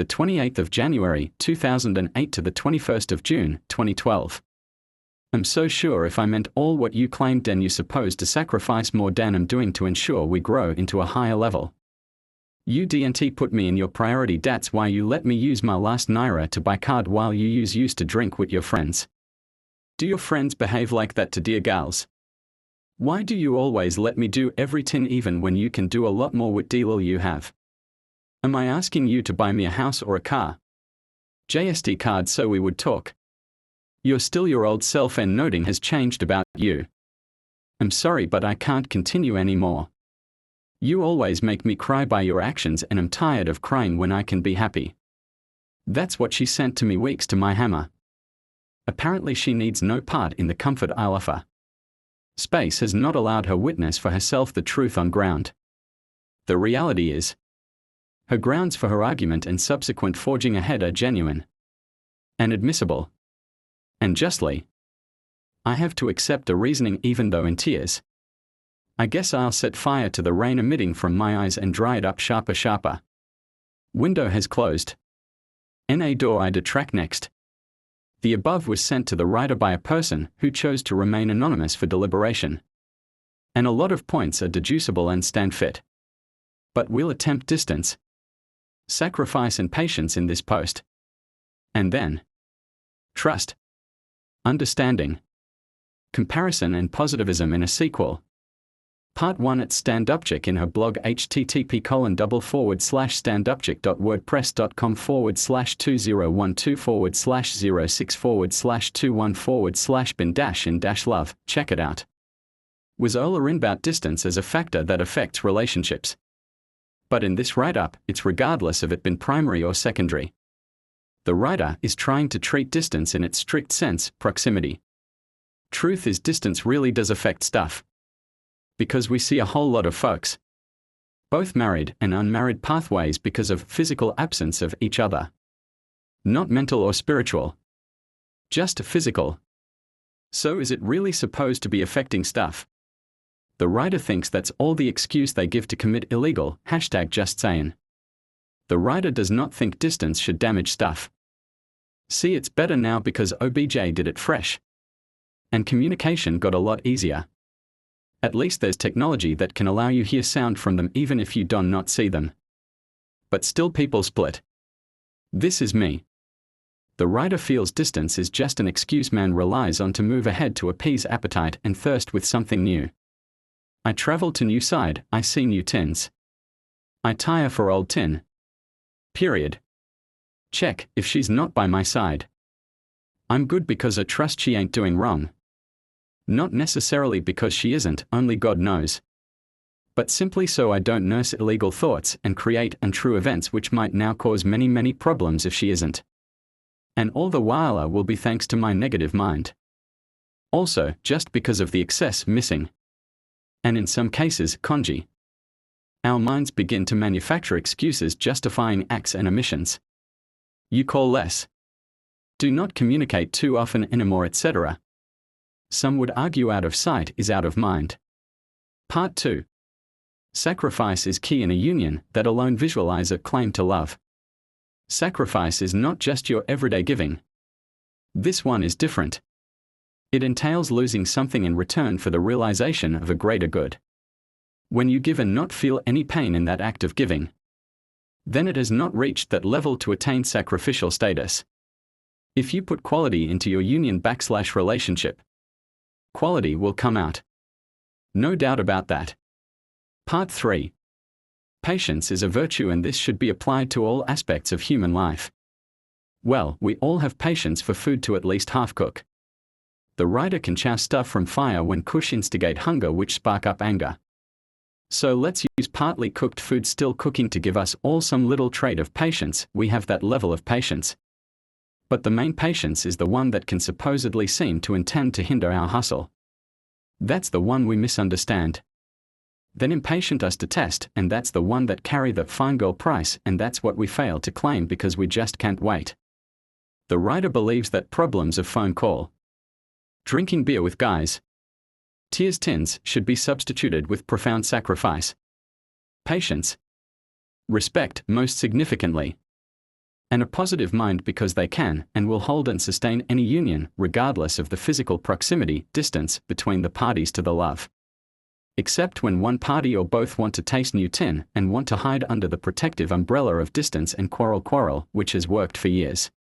the 28th of January, 2008 to the 21st of June, 2012. I'm so sure if I meant all what you claimed, then you supposed to sacrifice more than I'm doing to ensure we grow into a higher level. You didn't put me in your priority, that's why you let me use my last naira to buy card while you used to drink with your friends. Do your friends behave like that to dear gals? Why do you always let me do everything even when you can do a lot more with the little you have? Am I asking you to buy me a house or a car? JST card so we would talk. You're still your old self and nothing has changed about you. I'm sorry but I can't continue anymore. You always make me cry by your actions and I'm tired of crying when I can be happy. That's what she sent to me weeks to my hammer. Apparently she needs no part in the comfort I'll offer. Space has not allowed her witness for herself the truth on ground. The reality is, her grounds for her argument and subsequent forging ahead are genuine and admissible. And justly, I have to accept the reasoning even though in tears. I guess I'll set fire to the rain emitting from my eyes and dry it up sharper. Window has closed. Na door I detract next. The above was sent to the writer by a person who chose to remain anonymous for deliberation. And a lot of points are deducible and stand fit. But we'll attempt distance, sacrifice and patience in this post. And then trust, understanding, comparison and positivism in a sequel. Part 1 at Standupchick in her blog http://standupchick.wordpress.com/2012/06/bin-in-love. Check it out. Was Ola in about distance as a factor that affects relationships? But in this write-up, it's regardless of it been primary or secondary. The writer is trying to treat distance in its strict sense, proximity. Truth is distance really does affect stuff. Because we see a whole lot of folks, both married and unmarried pathways because of physical absence of each other. Not mental or spiritual. Just physical. So is it really supposed to be affecting stuff? The writer thinks that's all the excuse they give to commit illegal, #just saying. The writer does not think distance should damage stuff. See, it's better now because OBJ did it fresh. And communication got a lot easier. At least there's technology that can allow you hear sound from them even if you do not see them. But still people split. This is me. The writer feels distance is just an excuse man relies on to move ahead to appease appetite and thirst with something new. I travel to new side, I see new tins. I tire for old tin. Period. Check, if she's not by my side. I'm good because I trust she ain't doing wrong. Not necessarily because she isn't, only God knows. But simply so I don't nurse illegal thoughts and create untrue events which might now cause many problems if she isn't. And all the while will be thanks to my negative mind. Also, just because of the excess missing. And in some cases, congee. Our minds begin to manufacture excuses justifying acts and omissions. You call less. Do not communicate too often anymore, etc. Some would argue out of sight is out of mind. Part 2. Sacrifice is key in a union that alone visualize a claim to love. Sacrifice is not just your everyday giving. This one is different. It entails losing something in return for the realization of a greater good. When you give and not feel any pain in that act of giving, then it has not reached that level to attain sacrificial status. If you put quality into your union/relationship, quality will come out. No doubt about that. Part 3. Patience is a virtue and this should be applied to all aspects of human life. Well, we all have patience for food to at least half cook. The writer can chow stuff from fire when kush instigate hunger which spark up anger. So let's use partly cooked food still cooking to give us all some little trait of patience. We have that level of patience. But the main patience is the one that can supposedly seem to intend to hinder our hustle. That's the one we misunderstand. Then impatient us to test, and that's the one that carry the fine girl price, and that's what we fail to claim because we just can't wait. The writer believes that problems of phone call, drinking beer with guys, tears tins should be substituted with profound sacrifice, patience, respect most significantly. and a positive mind because they can and will hold and sustain any union, regardless of the physical proximity, distance, between the parties to the love. Except when one party or both want to taste new tin and want to hide under the protective umbrella of distance and quarrel, which has worked for years.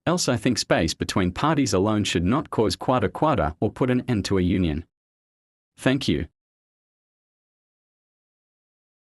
Else I think space between parties alone should not cause quada or put an end to a union. Thank you.